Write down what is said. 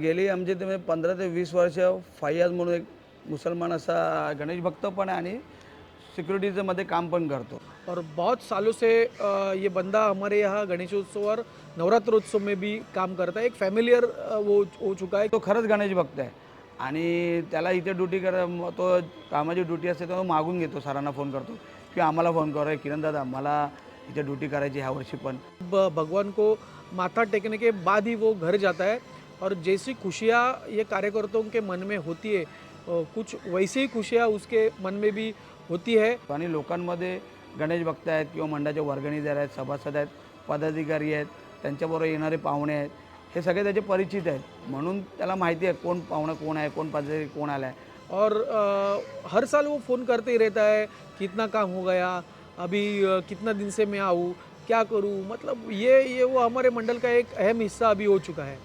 गेली आमचे ते 15 ते 20 वर्ष फैयाज म्हणून एक मुसलमान असा गणेश भक्त पण आहे आणि सिक्युरिटीचं मध्ये काम पण करतो. और बहुत सालों से ये बंदा हमारे यहाँ गणेशोत्सव और नवरात्रोत्सव में भी काम करता है। एक फैमिलियर वो हो चुका है। तो खरंच गणेश भक्त आहे आणि त्याला इथे ड्युटी तो कामाची ड्युटी असते तो मागून घेतो, सरांना फोन करतो किंवा आम्हाला फोन करो, किरण दादा मला इथे ड्युटी करायची ह्या वर्षी पण. भगवान को माथा टेकने के बाद ही वो घर जाता है और जैसी खुशियाँ ये कार्यकर्ताओं के मन में होती है, कुछ वैसी ही खुशियाँ उसके मन में भी होती है। आणि लोकांमध्ये गणेश भक्त आहेत किंवा मंडळाचे वर्गणीदार आहेत, सभासद आहेत, पदाधिकारी आहेत, त्यांच्याबरोबर येणारे पाहुणे आहेत, हे सगळे त्याचे परिचित आहेत. म्हणून त्याला माहिती आहे कोण पाहुणा कोण आहे, कोण पदाधिकारी कोण आला आहे. और हर साल वो फ़ोन करते ही रहता है, कितना काम हो गया, अभी कितना दिन से मैं आऊँ, क्या करूँ। मतलब ये वो हमारे मंडल का एक अहम हिस्सा अभी हो चुका है।